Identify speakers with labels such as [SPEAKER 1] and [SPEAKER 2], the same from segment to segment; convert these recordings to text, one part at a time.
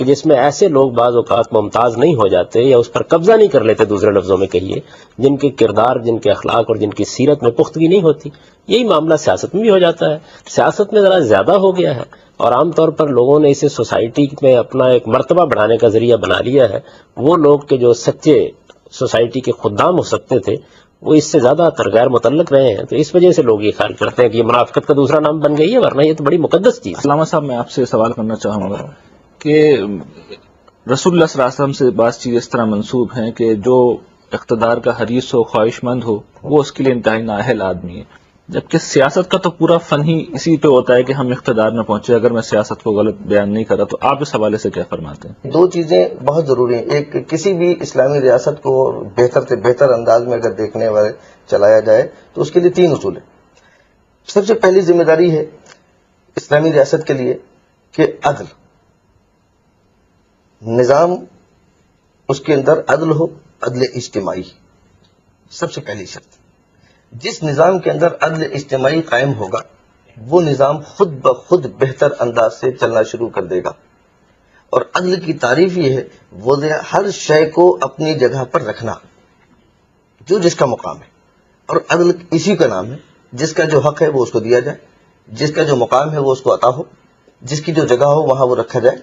[SPEAKER 1] کہ جس میں ایسے لوگ بعض اوقات ممتاز نہیں ہو جاتے یا اس پر قبضہ نہیں کر لیتے، دوسرے لفظوں میں کہیے، جن کے کردار، جن کے اخلاق اور جن کی سیرت میں پختگی نہیں ہوتی. یہی معاملہ سیاست میں بھی ہو جاتا ہے. سیاست میں ذرا زیادہ ہو گیا ہے اور عام طور پر لوگوں نے اسے سوسائٹی میں اپنا ایک مرتبہ بڑھانے کا ذریعہ بنا لیا ہے. وہ لوگ کہ جو سچے سوسائٹی کے خدام ہو سکتے تھے وہ اس سے زیادہ تر غیر متعلق رہے ہیں. تو اس وجہ سے لوگ یہ خیال کرتے ہیں کہ یہ منافقت کا دوسرا نام بن گئی ہے، ورنہ یہ تو بڑی مقدس چیز.
[SPEAKER 2] علامہ صاحب، میں آپ سے سوال کرنا چاہوں گا کہ رسول اللہ صلی اللہ علیہ وسلم سے بعض چیزیں اس طرح منسوب ہیں کہ جو اقتدار کا حریص ہو، خواہش مند ہو، وہ اس کے لیے انتہائی نااہل آدمی ہے، جبکہ سیاست کا تو پورا فن ہی اسی پہ ہوتا ہے کہ ہم اقتدار میں پہنچے. اگر میں سیاست کو غلط بیان نہیں کر رہا تو آپ اس حوالے سے کیا فرماتے ہیں؟
[SPEAKER 3] دو چیزیں بہت ضروری ہیں. ایک، کسی بھی اسلامی ریاست کو بہتر سے بہتر انداز میں اگر دیکھنے والے چلایا جائے تو اس کے لیے 3 اصول ہیں. سب سے پہلی ذمہ داری ہے اسلامی ریاست کے لیے کہ عدل، نظام اس کے اندر عدل ہو، عدل اجتماعی. سب سے پہلی شرط. جس نظام کے اندر عدل اجتماعی قائم ہوگا وہ نظام خود بخود بہتر انداز سے چلنا شروع کر دے گا. اور عدل کی تعریف یہ ہے وضع ہر شے کو اپنی جگہ پر رکھنا، جو جس کا مقام ہے. اور عدل اسی کا نام ہے، جس کا جو حق ہے وہ اس کو دیا جائے، جس کا جو مقام ہے وہ اس کو عطا ہو، جس کی جو جگہ ہو وہاں وہ رکھا جائے.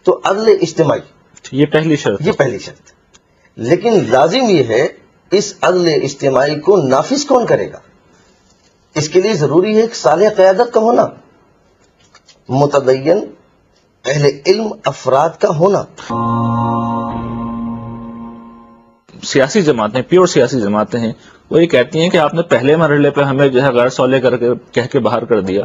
[SPEAKER 3] تو عدل اجتماعی
[SPEAKER 2] یہ پہلی شرط.
[SPEAKER 3] یہ پہلی شرط. لیکن لازم یہ ہے اس عدل اجتماعی کو نافذ کون کرے گا؟ اس کے لیے ضروری ہے کہ صالح قیادت کا ہونا، متدین اہل علم افراد کا ہونا.
[SPEAKER 2] سیاسی جماعتیں، پیور سیاسی جماعتیں ہیں، وہ یہ کہتی ہیں کہ آپ نے پہلے مرحلے پہ ہمیں جو ہے غیر صالح کر کے کہہ کے باہر کر دیا،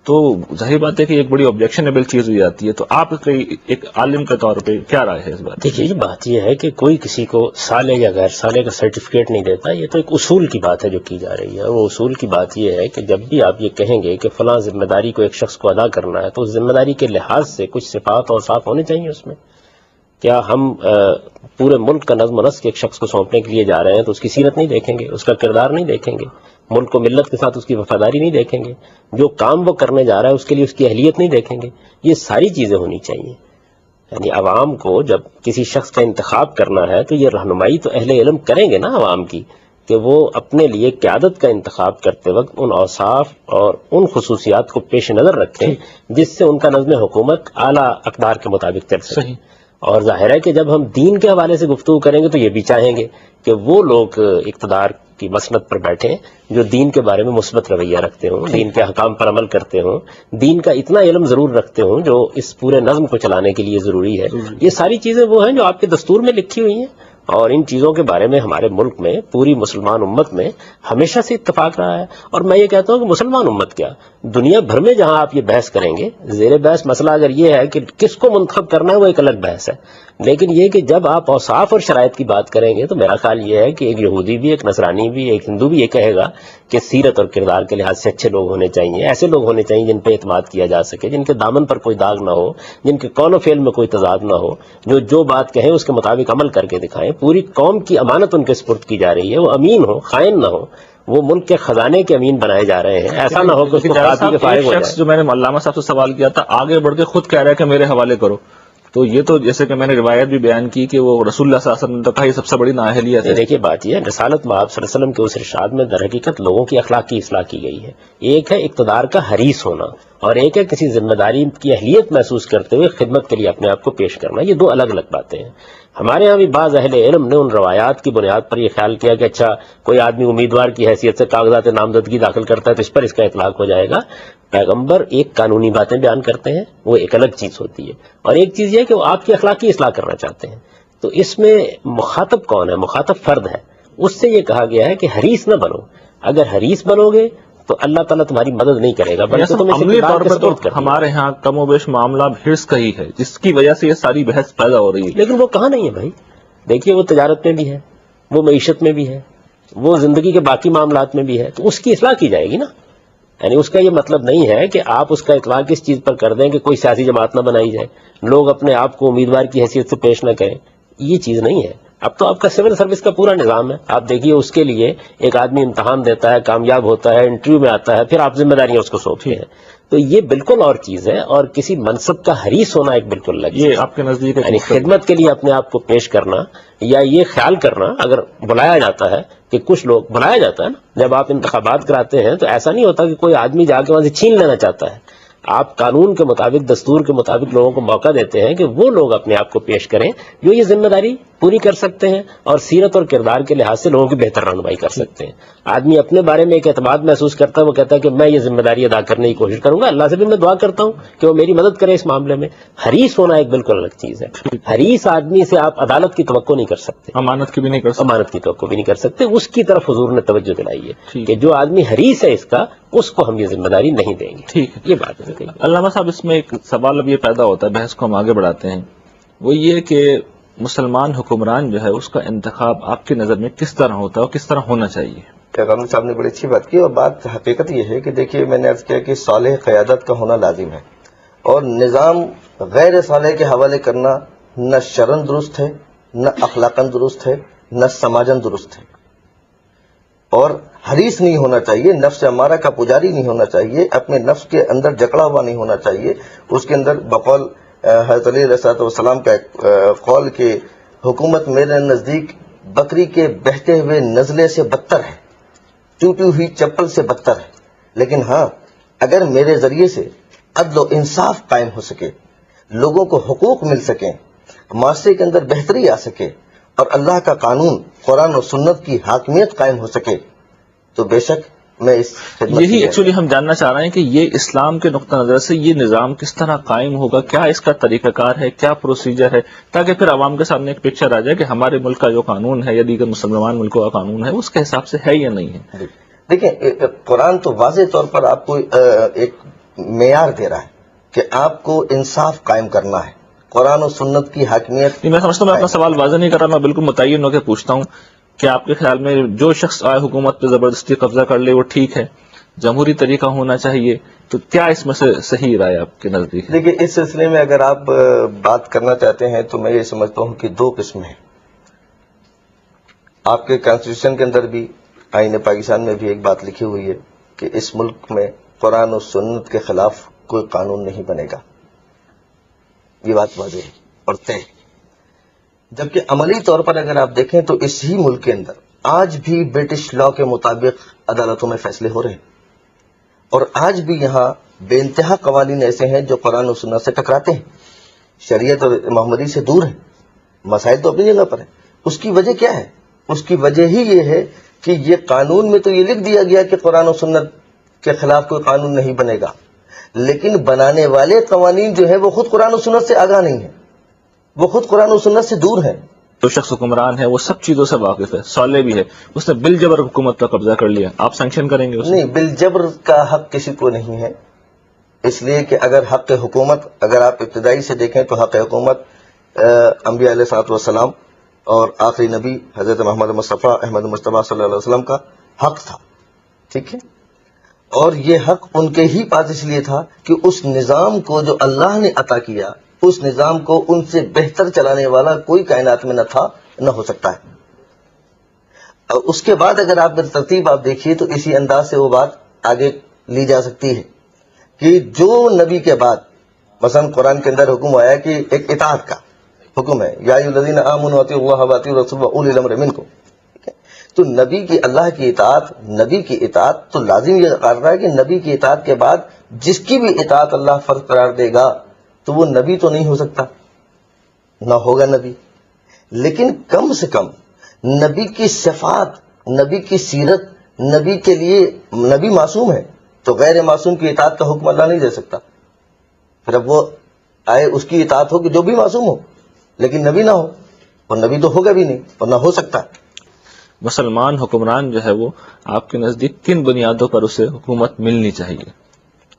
[SPEAKER 2] تو ظاہر بات ہے کہ ایک بڑی آبجیکشنیبل چیز ہو جاتی ہے. تو آپ ایک عالم کے طور پہ کیا رائے ہے اس بات؟
[SPEAKER 1] دیکھیے، بات یہ ہے کہ کوئی کسی کو صالح یا غیر صالح کا سرٹیفکیٹ نہیں دیتا. یہ تو ایک اصول کی بات ہے جو کی جا رہی ہے. وہ اصول کی بات یہ ہے کہ جب بھی آپ یہ کہیں گے کہ فلاں ذمہ داری کو ایک شخص کو ادا کرنا ہے تو اس ذمہ داری کے لحاظ سے کچھ صفات اور اوصاف ہونے چاہیے اس میں. کیا ہم پورے ملک کا نظم و نسق ایک شخص کو سونپنے کے لیے جا رہے ہیں تو اس کی سیرت نہیں دیکھیں گے، اس کا کردار نہیں دیکھیں گے، ملک و ملت کے ساتھ اس کی وفاداری نہیں دیکھیں گے، جو کام وہ کرنے جا رہا ہے اس کے لیے اس کی اہلیت نہیں دیکھیں گے؟ یہ ساری چیزیں ہونی چاہیے. یعنی عوام کو جب کسی شخص کا انتخاب کرنا ہے تو یہ رہنمائی تو اہل علم کریں گے نا عوام کی، کہ وہ اپنے لیے قیادت کا انتخاب کرتے وقت ان اوصاف اور ان خصوصیات کو پیش نظر رکھیں جس سے ان کا نظم حکومت اعلیٰ اقدار کے مطابق چل سکے. اور ظاہر ہے کہ جب ہم دین کے حوالے سے گفتگو کریں گے تو یہ بھی چاہیں گے کہ وہ لوگ اقتدار کی مسند پر بیٹھیں جو دین کے بارے میں مثبت رویہ رکھتے ہوں، دین کے احکام پر عمل کرتے ہوں، دین کا اتنا علم ضرور رکھتے ہوں جو اس پورے نظم کو چلانے کے لیے ضروری ہے. یہ ساری چیزیں وہ ہیں جو آپ کے دستور میں لکھی ہوئی ہیں، اور ان چیزوں کے بارے میں ہمارے ملک میں، پوری مسلمان امت میں ہمیشہ سے اتفاق رہا ہے. اور میں یہ کہتا ہوں کہ مسلمان امت کیا، دنیا بھر میں جہاں آپ یہ بحث کریں گے، زیر بحث مسئلہ اگر یہ ہے کہ کس کو منتخب کرنا ہے وہ ایک الگ بحث ہے، لیکن یہ کہ جب آپ اوصاف اور شرائط کی بات کریں گے تو میرا خیال یہ ہے کہ ایک یہودی بھی، ایک نصرانی بھی، ایک ہندو بھی یہ کہے گا کہ سیرت اور کردار کے لحاظ سے اچھے لوگ ہونے چاہیے، ایسے لوگ ہونے چاہیے جن پہ اعتماد کیا جا سکے، جن کے دامن پر کوئی داغ نہ ہو، جن کے قول و فعل میں کوئی تضاد نہ ہو، جو بات کہیں اس کے مطابق عمل کر کے دکھائیں. پوری قوم کی امانت ان کے سپرد کی جا رہی ہے، وہ امین ہو، خائن نہ ہو، وہ ملک کے خزانے کے امین بنائے جا رہے ہیں. ایسا نہ ہو کہ اس کو خاطی کے فارغ ہو جائے.
[SPEAKER 2] جو میں نے علامہ صاحب سے سوال کیا تھا آگے بڑھ کے خود کہہ رہا ہے کہ میرے حوالے کرو، تو یہ تو جیسے کہ میں نے روایت بھی بیان کی کہ وہ رسول اللہ صلی اللہ علیہ وسلم نے کہا یہ سب سے بڑی نااہلیت ہے.
[SPEAKER 1] دیکھیے بات یہ ہے، رسالت مآب صلی اللہ علیہ وسلم کے اس ارشاد میں در حقیقت لوگوں کی اخلاقی اصلاح کی گئی ہے. ایک ہے اقتدار کا حریص ہونا اور ایک ہے کسی ذمہ داری کی اہلیت محسوس کرتے ہوئے خدمت کے لیے اپنے آپ کو پیش کرنا. یہ دو الگ الگ باتیں ہیں. ہمارے ہاں بھی بعض اہل علم نے ان روایات کی بنیاد پر یہ خیال کیا کہ اچھا کوئی آدمی امیدوار کی حیثیت سے کاغذات نامزدگی داخل کرتا ہے تو اس پر اس کا اطلاق ہو جائے گا. پیغمبر ایک قانونی باتیں بیان کرتے ہیں، وہ ایک الگ چیز ہوتی ہے، اور ایک چیز یہ کہ وہ آپ کی اخلاقی اصلاح کرنا چاہتے ہیں. تو اس میں مخاطب کون ہے؟ مخاطب فرد ہے. اس سے یہ کہا گیا ہے کہ حریص نہ بنو. اگر حریص بنو گے تو اللہ تعالیٰ تمہاری مدد نہیں کرے گا بلکہ تم
[SPEAKER 2] عملی طور پر تو ہمارے ہاں کم و بیش معاملہ حرص کا ہی ہے جس کی وجہ سے یہ ساری بحث پیدا ہو رہی ہے.
[SPEAKER 1] لیکن وہ کہاں نہیں ہے بھائی. دیکھیے وہ تجارت میں بھی ہے، وہ معیشت میں بھی ہے، وہ زندگی کے باقی معاملات میں بھی ہے، تو اس کی اصلاح کی جائے گی نا. یعنی اس کا یہ مطلب نہیں ہے کہ آپ اس کا اطلاق اس چیز پر کر دیں کہ کوئی سیاسی جماعت نہ بنائی جائے، لوگ اپنے آپ کو امیدوار کی حیثیت سے پیش نہ کریں. یہ چیز نہیں ہے. اب تو آپ کا سول سروس کا پورا نظام ہے. آپ دیکھیے اس کے لیے ایک آدمی امتحان دیتا ہے، کامیاب ہوتا ہے، انٹرویو میں آتا ہے، پھر آپ ذمہ داریاں اس کو سونپتے ہیں. تو یہ بالکل اور چیز ہے، اور کسی منصب کا حریص ہونا ایک بالکل الگ چیز ہے۔
[SPEAKER 2] یہ آپ کے نزدیک
[SPEAKER 1] یعنی خدمت کے لیے اپنے آپ کو پیش کرنا، یا یہ خیال کرنا، اگر بلایا جاتا ہے کہ کچھ لوگ بلایا جاتا ہے نا، جب آپ انتخابات کراتے ہیں تو ایسا نہیں ہوتا کہ کوئی آدمی جا کے وہاں سے چھین لینا چاہتا ہے، آپ قانون کے مطابق، دستور کے مطابق لوگوں کو موقع دیتے ہیں کہ وہ لوگ اپنے آپ کو پیش کریں جو یہ ذمہ داری پوری کر سکتے ہیں اور سیرت اور کردار کے لحاظ سے لوگوں کی بہتر رہنمائی کر سکتے ہیں۔ آدمی اپنے بارے میں ایک اعتماد محسوس کرتا ہے، وہ کہتا ہے کہ میں یہ ذمہ داری ادا کرنے کی کوشش کروں گا، اللہ سے بھی میں دعا کرتا ہوں کہ وہ میری مدد کرے اس معاملے میں۔ حریص ہونا ایک بالکل الگ چیز ہے۔ حریص آدمی سے آپ عدالت کی توقع نہیں کر سکتے،
[SPEAKER 2] امانت کی بھی نہیں کر سکتے،
[SPEAKER 1] امانت کی توقع بھی نہیں کر سکتے۔ اس کی طرف حضور نے توجہ دلائی ہے
[SPEAKER 2] ٹھیک
[SPEAKER 1] کہ جو آدمی حریص ہے اس کا، اس کو ہم یہ ذمہ داری نہیں دیں گے۔
[SPEAKER 2] ٹھیک ہے۔
[SPEAKER 1] یہ بات ہے۔
[SPEAKER 2] علامہ صاحب، اس میں ایک سوال اب یہ پیدا ہوتا ہے، بحث کو ہم آگے بڑھاتے ہیں، وہ یہ کہ مسلمان حکمران جو ہے اس کا انتخاب آپ کی نظر میں کس طرح ہوتا ہے اور کس طرح ہونا چاہیے؟
[SPEAKER 3] پیغمبر صاحب نے بڑی اچھی بات کی، اور بات حقیقت یہ ہے کہ دیکھیے میں نے عرض کیا کہ صالح قیادت کا ہونا لازم ہے، اور نظام غیر صالح کے حوالے کرنا نہ شرعن درست ہے، نہ اخلاقاً درست ہے، نہ سماجن درست ہے۔ اور حریص نہیں ہونا چاہیے، نفس امارہ کا پجاری نہیں ہونا چاہیے، اپنے نفس کے اندر جکڑا ہوا نہیں ہونا چاہیے۔ اس کے اندر بقول حضرت علی علیہ السلام کا ایک قول کہ حکومت میرے نزدیک بکری کے بہتے ہوئے نزلے سے بدتر ہے، ٹوٹی ہوئی چپل سے بدتر ہے، لیکن ہاں اگر میرے ذریعے سے عدل و انصاف قائم ہو سکے، لوگوں کو حقوق مل سکیں، معاشرے کے اندر بہتری آ سکے، اور اللہ کا قانون قرآن و سنت کی حاکمیت قائم ہو سکے، تو بے شک میں اس خدمت
[SPEAKER 2] یہی ایکچولی ہم جاننا چاہ رہے ہیں کہ یہ اسلام کے نقطہ نظر سے یہ نظام کس طرح قائم ہوگا، کیا اس کا طریقہ کار ہے، کیا پروسیجر ہے، تاکہ پھر عوام کے سامنے ایک پکچر آ جائے کہ ہمارے ملک کا جو قانون ہے یا دیگر مسلمان ملکوں کا قانون ہے اس کے حساب سے ہے یا نہیں ہے۔
[SPEAKER 3] دیکھیں، قرآن تو واضح طور پر آپ کو ایک معیار دے رہا ہے کہ آپ کو انصاف قائم کرنا ہے، قرآن و سنت کی حاکمیت۔
[SPEAKER 2] میں سمجھتا ہوں میں اپنا سوال واضح نہیں کر رہا، میں بالکل متعین ہو کے پوچھتا ہوں کہ آپ کے خیال میں جو شخص آئے حکومت پہ زبردستی قبضہ کر لے وہ ٹھیک ہے، جمہوری طریقہ ہونا چاہیے، تو کیا اس میں سے صحیح رائے آپ کے نزدیک؟
[SPEAKER 3] دیکھیے، اس سلسلے میں اگر آپ بات کرنا چاہتے ہیں تو میں یہ سمجھتا ہوں کہ دو قسم ہیں۔ آپ کے کانسٹیٹیوشن کے اندر بھی، آئین پاکستان میں بھی ایک بات لکھی ہوئی ہے کہ اس ملک میں قرآن و سنت کے خلاف کوئی قانون نہیں بنے گا، یہ بات واضح ہے اور طے ہے۔ جبکہ عملی طور پر اگر آپ دیکھیں تو اس ہی ملک کے اندر آج بھی برٹش لا کے مطابق عدالتوں میں فیصلے ہو رہے ہیں، اور آج بھی یہاں بے انتہا قوانین ایسے ہیں جو قرآن و سنت سے ٹکراتے ہیں، شریعت اور محمدی سے دور ہیں۔ مسائل تو اپنی جگہ پر ہیں، اس کی وجہ کیا ہے؟ اس کی وجہ ہی یہ ہے کہ یہ قانون میں تو یہ لکھ دیا گیا کہ قرآن و سنت کے خلاف کوئی قانون نہیں بنے گا، لیکن بنانے والے قوانین جو ہیں وہ خود قرآن و سنت سے آگاہ نہیں ہیں، وہ خود قرآن و سنت سے دور ہیں۔
[SPEAKER 2] جو شخص حکمران ہے وہ سب چیزوں سے واقف ہے، صالح بھی ہے، اس نے بالجبر حکومت پر قبضہ کر لیا، آپ سینکشن کریں گے اسے؟ نہیں،
[SPEAKER 3] بالجبر کا حق کسی کو نہیں ہے، اس لیے کہ اگر حق حکومت، اگر آپ ابتدائی سے دیکھیں تو حق حکومت انبیاء علیہ الصلوۃ والسلام اور آخری نبی حضرت محمد مصطفیٰ احمد مصطفیٰ صلی اللہ علیہ وسلم کا حق تھا، ٹھیک ہے، اور یہ حق ان کے ہی پاس اس لیے تھا کہ اس نظام کو جو اللہ نے عطا کیا، اس نظام کو ان سے بہتر چلانے والا کوئی کائنات میں نہ تھا، نہ ہو سکتا ہے۔ اور اس کے بعد اگر آپ ترتیب آپ دیکھیے تو اسی انداز سے وہ بات آگے لی جا سکتی ہے کہ جو نبی کے بعد مثلا قرآن کے اندر حکم آیا کہ ایک اطاعت کا حکم ہے، یا ایھا الذین آمنوا اطیعوا اللہ واطیعوا الرسول واولی الامر منکم، تو نبی کی، اللہ کی اطاعت، نبی کی اطاعت تو لازم یہ کر رہا ہے کہ نبی کی اطاعت کے بعد جس کی بھی اطاعت اللہ فرض قرار دے گا تو وہ نبی تو نہیں ہو سکتا، نہ ہوگا نبی، لیکن کم سے کم نبی کی صفات، نبی کی سیرت، نبی کے لیے، نبی معصوم ہے تو غیر معصوم کی اطاعت کا حکم اللہ نہیں دے سکتا، پھر اب وہ آئے اس کی اطاعت ہو کہ جو بھی معصوم ہو لیکن نبی نہ ہو، اور نبی تو ہوگا بھی نہیں اور نہ ہو سکتا۔
[SPEAKER 2] مسلمان حکمران جو ہے وہ آپ کے نزدیک کن بنیادوں پر اسے حکومت ملنی چاہیے؟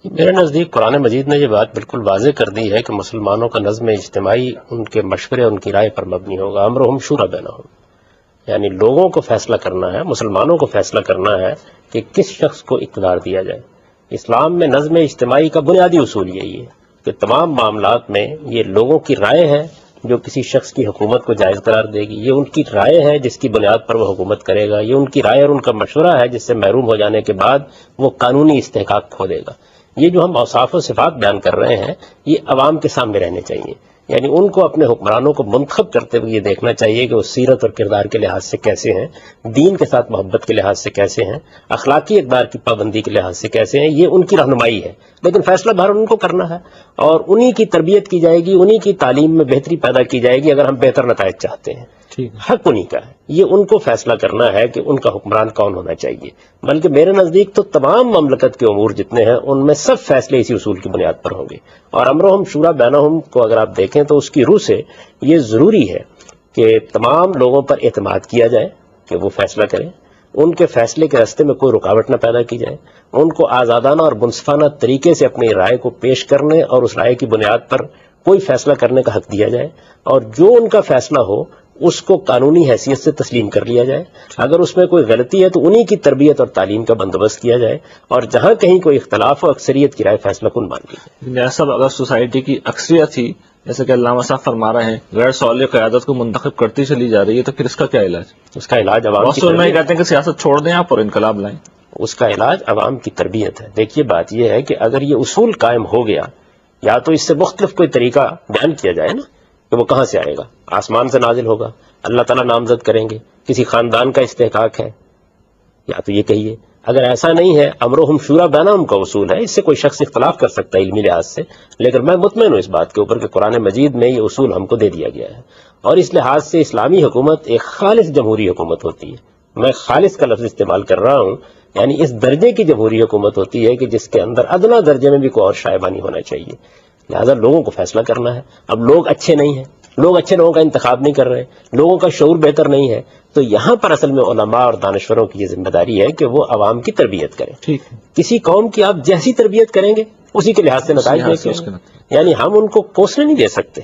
[SPEAKER 1] میرے نزدیک قرآن مجید نے یہ بات بالکل واضح کر دی ہے کہ مسلمانوں کا نظم اجتماعی ان کے مشورے، ان کی رائے پر مبنی ہوگا، امرہم شورا بینہم، یعنی لوگوں کو فیصلہ کرنا ہے، مسلمانوں کو فیصلہ کرنا ہے کہ کس شخص کو اقتدار دیا جائے۔ اسلام میں نظم اجتماعی کا بنیادی اصول یہی ہے کہ تمام معاملات میں یہ لوگوں کی رائے ہے جو کسی شخص کی حکومت کو جائز قرار دے گی، یہ ان کی رائے ہے جس کی بنیاد پر وہ حکومت کرے گا، یہ ان کی رائے اور ان کا مشورہ ہے جس سے محروم ہو جانے کے بعد وہ قانونی استحقاق کھو دے گا۔ یہ جو ہم اوصاف و صفات بیان کر رہے ہیں یہ عوام کے سامنے رہنے چاہیے، یعنی ان کو اپنے حکمرانوں کو منتخب کرتے ہوئے یہ دیکھنا چاہیے کہ وہ سیرت اور کردار کے لحاظ سے کیسے ہیں، دین کے ساتھ محبت کے لحاظ سے کیسے ہیں، اخلاقی اقدار کی پابندی کے لحاظ سے کیسے ہیں، یہ ان کی رہنمائی ہے، لیکن فیصلہ بہر ان کو کرنا ہے اور انہی کی تربیت کی جائے گی، انہی کی تعلیم میں بہتری پیدا کی جائے گی اگر ہم بہتر نتائج چاہتے ہیں۔ حق انہی کا ہے، یہ ان کو فیصلہ کرنا ہے کہ ان کا حکمران کون ہونا چاہیے، بلکہ میرے نزدیک تو تمام مملکت کے امور جتنے ہیں ان میں سب فیصلے اسی اصول کی بنیاد پر ہوں گے، اور امرہم شورا بینہم کو اگر آپ دیکھیں تو اس کی روح سے یہ ضروری ہے کہ تمام لوگوں پر اعتماد کیا جائے کہ وہ فیصلہ کریں، ان کے فیصلے کے راستے میں کوئی رکاوٹ نہ پیدا کی جائے، ان کو آزادانہ اور منصفانہ طریقے سے اپنی رائے کو پیش کرنے اور اس رائے کی بنیاد پر کوئی فیصلہ کرنے کا حق دیا جائے، اور جو ان کا فیصلہ ہو اس کو قانونی حیثیت سے تسلیم کر لیا جائے، اگر اس میں کوئی غلطی ہے تو انہی کی تربیت اور تعلیم کا بندوبست کیا جائے، اور جہاں کہیں کوئی اختلاف ہو اکثریت کی رائے فیصلہ کن مان لی جائے۔
[SPEAKER 2] جیسا اگر سوسائٹی کی اکثریت ہی جیسے کہ علامہ صاحب فرما رہے ہیں غیر صالح قیادت کو منتخب کرتی چلی جا رہی ہے، تو پھر اس کا کیا علاج؟
[SPEAKER 1] اس کا علاج عوام کی
[SPEAKER 2] میں کہتے ہیں کہ سیاست چھوڑ دیں آپ اور انقلاب لائیں،
[SPEAKER 1] اس کا علاج عوام کی تربیت ہے۔ دیکھیے بات یہ ہے کہ اگر یہ اصول قائم ہو گیا، یا تو اس سے مختلف کوئی طریقہ بیان کیا جائے نا کہ وہ کہاں سے آئے گا، آسمان سے نازل ہوگا، اللہ تعالیٰ نامزد کریں گے، کسی خاندان کا استحقاق ہے، یا تو یہ کہیے اگر ایسا نہیں ہے امرہم شورا بینہم کا اصول ہے، اس سے کوئی شخص اختلاف کر سکتا ہے علمی لحاظ سے، لیکن میں مطمئن ہوں اس بات کے اوپر کہ قرآن مجید میں یہ اصول ہم کو دے دیا گیا ہے، اور اس لحاظ سے اسلامی حکومت ایک خالص جمہوری حکومت ہوتی ہے۔ میں خالص کا لفظ استعمال کر رہا ہوں، یعنی اس درجے کی جمہوری حکومت ہوتی ہے کہ جس کے اندر ادنا درجے میں بھی کوئی اور شائبانی ہونا چاہیے، لہذا لوگوں کو فیصلہ کرنا ہے۔ اب لوگ اچھے نہیں ہیں، لوگ اچھے لوگوں کا انتخاب نہیں کر رہے، لوگوں کا شعور بہتر نہیں ہے، تو یہاں پر اصل میں علماء اور دانشوروں کی یہ ذمہ داری ہے کہ وہ عوام کی تربیت کریں۔ کسی قوم کی آپ جیسی تربیت کریں گے اسی کے لحاظ سے نتائج دیکھیں گے، یعنی ہم ان کو کوسنے نہیں دے سکتے،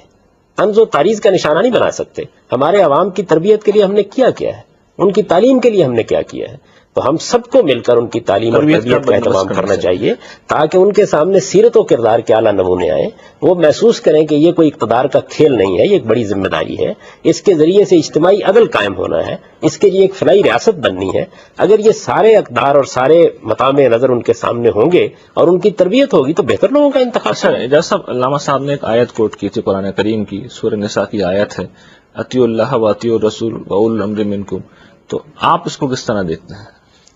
[SPEAKER 1] طنز و تعریض کا نشانہ نہیں بنا سکتے۔ ہمارے عوام کی تربیت کے لیے ہم نے کیا کیا ہے، ان کی تعلیم کے لیے ہم نے کیا کیا ہے، تو ہم سب کو مل کر ان کی تعلیم اور تربیت کا اہتمام کرنا چاہیے تاکہ ان کے سامنے سیرت و کردار کے اعلیٰ نمونے آئیں، وہ محسوس کریں کہ یہ کوئی اقتدار کا کھیل نہیں ہے، یہ ایک بڑی ذمہ داری ہے، اس کے ذریعے سے اجتماعی عدل قائم ہونا ہے، اس کے لیے ایک فلاحی ریاست بننی ہے۔ اگر یہ سارے اقدار اور سارے مطامع نظر ان کے سامنے ہوں گے اور ان کی تربیت ہوگی تو بہتر لوگوں کا انتخاب ہے۔
[SPEAKER 2] جیسا علامہ صاحب نے ایک آیت کوٹ کی تھی قرآن کریم کی، سورہ نساء کی آیت ہے، اطیعوا اللہ واطیعوا الرسول واولی الامر منکم، تو آپ اس کو کس طرح دیکھتے ہیں؟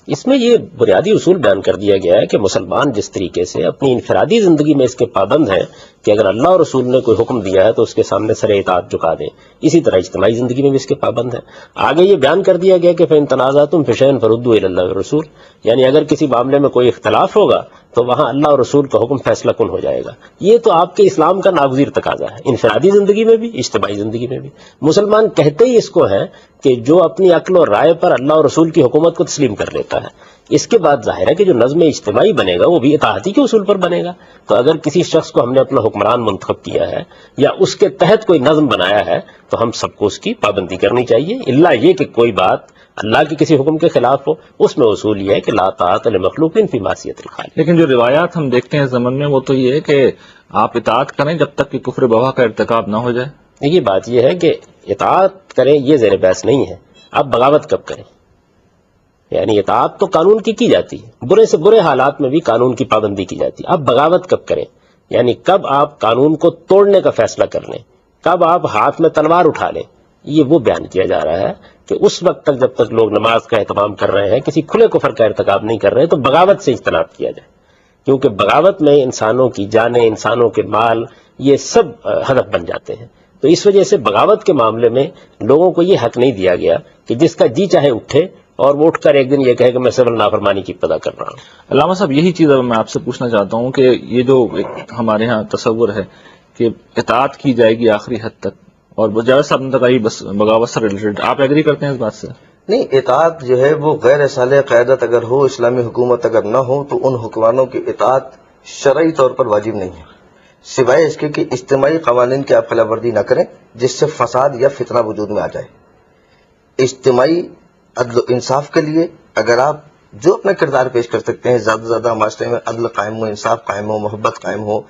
[SPEAKER 1] اس میں یہ بنیادی اصول بیان کر دیا گیا ہے کہ مسلمان جس طریقے سے اپنی انفرادی زندگی میں اس کے پابند ہیں کہ اگر اللہ اور رسول نے کوئی حکم دیا ہے تو اس کے سامنے سر اطاعت جھکا دیں، اسی طرح اجتماعی زندگی میں بھی اس کے پابند ہیں۔ آگے یہ بیان کر دیا گیا کہ فَإِن تَنَازَعْتُمْ فِي شَيْءٍ فَرُدُّوهُ إِلَى اللَّهِ وَالرَّسُولِ، یعنی اگر کسی معاملے میں کوئی اختلاف ہوگا تو وہاں اللہ اور رسول کا حکم فیصلہ کن ہو جائے گا۔ یہ تو آپ کے اسلام کا ناگزیر تقاضا ہے، انفرادی زندگی میں بھی اجتماعی زندگی میں بھی۔ مسلمان کہتے ہی اس کو ہیں کہ جو اپنی عقل اور رائے پر اللہ اور رسول کی حکومت کو تسلیم کر لیتا ہے، اس کے بعد ظاہر ہے کہ جو نظم اجتماعی بنے گا وہ بھی اطاعتی کے اصول پر بنے گا۔ تو اگر کسی شخص کو ہم نے اپنا حکمران منتخب کیا ہے یا اس کے تحت کوئی نظم بنایا ہے تو ہم سب کو اس کی پابندی کرنی چاہیے، الا یہ کہ کوئی بات اللہ کے کسی حکم کے خلاف ہو، اس میں اصول یہ ہے کہ لا طاعت لمخلوق فی معصیت الخالق۔
[SPEAKER 2] لیکن جو روایات ہم دیکھتے ہیں زمن میں وہ تو یہ ہے کہ آپ اطاعت کریں جب تک کہ کفر بواح کا ارتکاب نہ ہو جائے۔
[SPEAKER 1] یہ بات یہ ہے کہ اطاعت کریں یہ زیر بحث نہیں ہے، آپ بغاوت کب کریں؟ یعنی اطاعت تو قانون کی جاتی ہے، برے سے برے حالات میں بھی قانون کی پابندی کی جاتی ہے، آپ بغاوت کب کریں؟ یعنی کب آپ قانون کو توڑنے کا فیصلہ کر لیں، کب آپ ہاتھ میں تلوار اٹھا لیں، یہ وہ بیان کیا جا رہا ہے کہ اس وقت تک جب تک لوگ نماز کا اہتمام کر رہے ہیں، کسی کھلے کفر کا ارتکاب نہیں کر رہے، تو بغاوت سے اجتناب کیا جائے، کیونکہ بغاوت میں انسانوں کی جانیں، انسانوں کے مال، یہ سب ہدف بن جاتے ہیں۔ تو اس وجہ سے بغاوت کے معاملے میں لوگوں کو یہ حق نہیں دیا گیا کہ جس کا جی چاہے اٹھے اور وہ اٹھ کر ایک دن یہ کہے کہ میں سول نافرمانی کی ابتدا کر رہا ہوں۔
[SPEAKER 2] علامہ صاحب یہی چیز اب میں آپ سے پوچھنا چاہتا ہوں کہ یہ جو ہمارے ہاں تصور ہے کہ اطاعت کی جائے گی آخری حد تک، اور جاوید صاحب نے کہا بس بغاوت سے ریلیٹڈ، آپ ایگری کرتے ہیں اس بات سے؟
[SPEAKER 3] نہیں، اطاعت جو ہے وہ غیر صالح قیادت اگر ہو، اسلامی حکومت اگر نہ ہو تو ان حکمرانوں کی اطاعت شرعی طور پر واجب نہیں ہے، سوائے اس کے کہ اجتماعی قوانین کی آپ خلاف ورزی نہ کریں جس سے فساد یا فتنہ وجود میں آ جائے۔ اجتماعی عدل و انصاف کے لیے اگر آپ جو اپنا کردار پیش کر سکتے ہیں، زیادہ سے زیادہ معاشرے میں عدل قائم ہو، انصاف قائم ہو، محبت قائم ہو،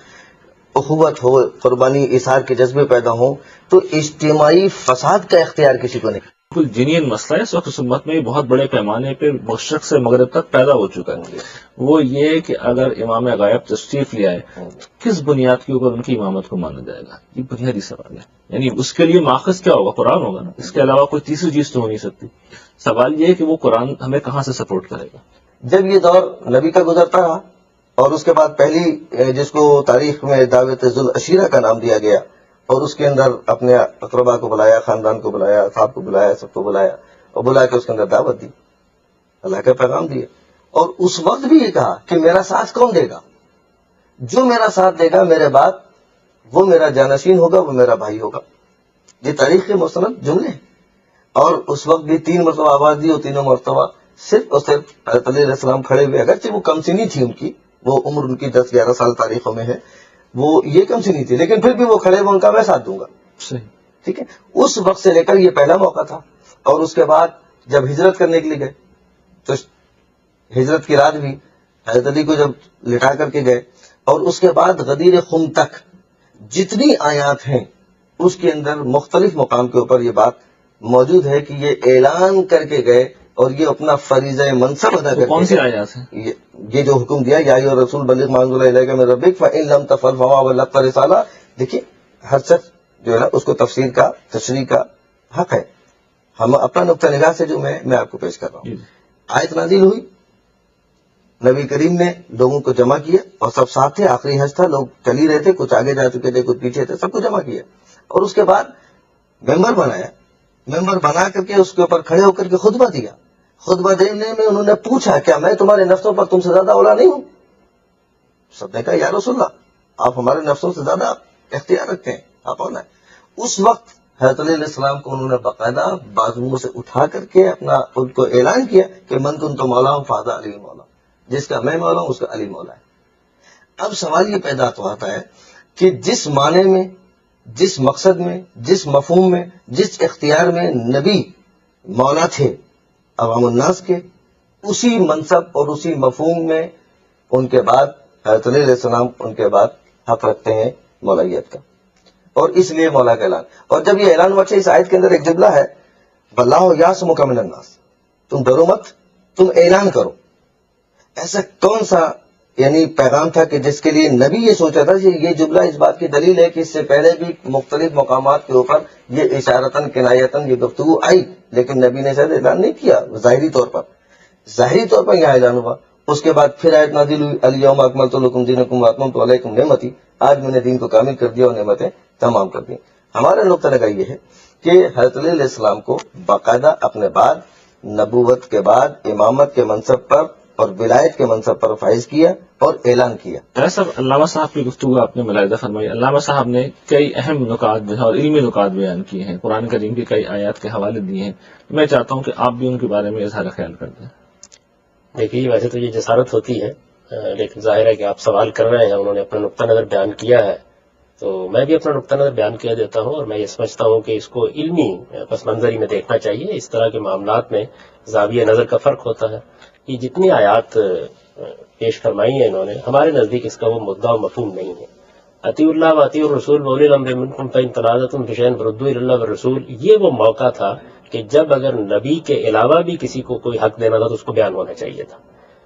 [SPEAKER 3] اخوت ہو، قربانی ایثار کے جذبے پیدا ہوں، تو اجتماعی فساد کا اختیار کسی کو نہیں۔
[SPEAKER 2] بالکل جینین مسئلہ ہے اس وقت اس امت میں یہ بہت بڑے پیمانے پہ مشرق سے مغرب تک پیدا ہو چکا ہے. وہ یہ کہ اگر امام غائب تشریف لے آئے تو کس بنیاد کے اوپر ان کی امامت کو مانا جائے گا؟ یہ بنیادی سوال ہے. یعنی اس کے لیے ماخذ کیا ہوگا؟ قرآن ہوگا نا. اس کے علاوہ کوئی تیسری چیز تو ہو نہیں سکتی. سوال یہ ہے کہ وہ قرآن ہمیں کہاں سے سپورٹ کرے گا؟
[SPEAKER 3] جب یہ دور نبی کا گزرتا رہا اور اس کے بعد پہلی جس کو تاریخ میں دعوت ذوالعشیرہ کا نام دیا گیا اور اس کے اندر اپنے اقربا کو بلایا، خاندان کو بلایا، اصحاب کو بلایا، سب کو بلایا اور بلا کے اس کے اندر دعوت دی، اللہ کا پیغام دیا. اور اس وقت بھی یہ کہا کہ میرا ساتھ کون دے گا؟ جو میرا ساتھ دے گا میرے بعد وہ میرا جانشین ہوگا، وہ میرا بھائی ہوگا. یہ تاریخ کے مستند جملے ہیں. اور اس وقت بھی 3 مرتبہ آواز دی اور تینوں مرتبہ صرف اور صرف حضرت علیہ السلام کھڑے ہوئے. اگرچہ وہ کم سنی تھی، ان کی وہ عمر ان کی 10-11 سال تاریخوں میں ہے، وہ یہ کم سنی تھی، لیکن پھر بھی وہ کھڑے ہوئے، ان کا میں ساتھ دوں گا. ٹھیک ہے. اس وقت سے لے کر یہ پہلا موقع تھا. اور اس کے بعد جب ہجرت کرنے کے لیے گئے تو ہجرت کی رات بھی حضرت علی کو جب لٹا کر کے گئے، اور اس کے بعد غدیر خم تک جتنی آیات ہیں اس کے اندر مختلف مقام کے اوپر یہ بات موجود ہے کہ یہ اعلان کر کے گئے اور یہ اپنا فریضہ منصب ادا کر کے.
[SPEAKER 2] کون سی آیات ہیں؟
[SPEAKER 3] یہ جو حکم دیا، یا ایھا الرسول بلغ ما انزل الیک من ربک فإن لم تفعل فما بلغت رسالہ. دیکھیے ہر شخص جو ہے نا اس کو تفسیر کا، تشریح کا حق ہے. ہم اپنا نقطہ نگاہ سے جو میں آپ کو پیش کر رہا ہوں. آیت نازل ہوئی، نبی کریم نے لوگوں کو جمع کیا اور سب ساتھ تھے. آخری حج تھا، لوگ چل ہی رہے تھے، کچھ آگے جا چکے تھے، کچھ پیچھے تھے، سب کو جمع کیا. اور اس کے بعد ممبر بنایا. ممبر بنا کر کے اس کے اوپر کھڑے ہو کر کے خطبہ دیا. خطبہ دینے میں انہوں نے پوچھا کیا میں تمہارے نفسوں پر تم سے زیادہ اولا نہیں ہوں؟ سب نے کہا یا رسول اللہ آپ ہمارے نفسوں سے زیادہ اختیار رکھتے ہیں، آپ اولا ہیں. اس وقت حضرت علیہ السلام کو انہوں نے باقاعدہ بازوؤں سے اٹھا کر کے اپنا ان کو اعلان کیا کہ من کنت مولا ہوں فہذا علی مولا، جس کا میں مولا ہوں اس کا علی مولا ہے. اب سوال یہ پیدا تو آتا ہے کہ جس معنی میں، جس مقصد میں، جس مفہوم میں، جس اختیار میں نبی مولا تھے عوام الناس کے، اسی منصب اور اسی مفہوم میں ان کے بعد حضرت علیہ السلام ان کے بعد حق رکھتے ہیں مولائیت کا، اور اس لیے مولا کا اعلان. اور جب یہ اعلان ہوا، اس آیت کے اندر ایک جملہ ہے واللہ یعصمک من الناس، تم ڈرو مت، تم اعلان کرو. ایسا کون سا یعنی پیغام تھا کہ جس کے لیے نبی یہ سوچا تھا کہ یہ جملہ اس بات کی دلیل ہے کہ اس سے پہلے بھی مختلف مقامات کے اوپر یہ اشارتاً کنایتاً یہ گفتگو آئی، لیکن نبی نے شاید اعلان نہیں کیا ظاہری طور پر یہاں اعلان ہوا. اس کے بعد پھر آیت نازل ہوئی الیوم اکملت لکم دینکم واتممت علیکم نعمتی، آج میں نے دین کو کامل کر دیا اور نعمتیں تمام کر دی. ہمارا نقطہ لگا یہ ہے کہ حضرت علیہ السلام کو باقاعدہ اپنے بعد نبوت کے بعد امامت کے منصب پر اور ولایت کے منصب پر فائز کیا اور اعلان کیا.
[SPEAKER 2] ایسا علامہ صاحب کی گفتگو آپ نے ملاحظہ فرمائی. علامہ صاحب نے کئی اہم نکات اور علمی نکات بیان کیے ہیں، قرآن کریم کی کئی آیات کے حوالے دیے ہیں. میں چاہتا ہوں کہ آپ بھی ان کے بارے میں اظہار خیال کر دیں.
[SPEAKER 1] دیکھیے ویسے تو یہ جسارت ہوتی ہے، لیکن ظاہر ہے کہ آپ سوال کر رہے ہیں، انہوں نے اپنا نقطہ نظر بیان کیا ہے، تو میں بھی اپنا نقطہ نظر بیان کیا دیتا ہوں. اور میں یہ سمجھتا ہوں کہ اس کو علمی پس منظری میں دیکھنا چاہیے. اس طرح کے معاملات میں زاویہ نظر کا فرق ہوتا ہے. یہ جتنی آیات پیش فرمائی ہیں انہوں نے، ہمارے نزدیک اس کا وہ مدعا و مفہوم نہیں ہے. اطیعوا اللہ واطیعوا الرسول واولی الامر منکم فإن تنازعتم فی شیء فردوہ الی اللہ والرسول. یہ وہ موقع تھا کہ جب اگر نبی کے علاوہ بھی کسی کو کوئی حق دینا تھا تو اس کو بیان ہونا چاہیے تھا.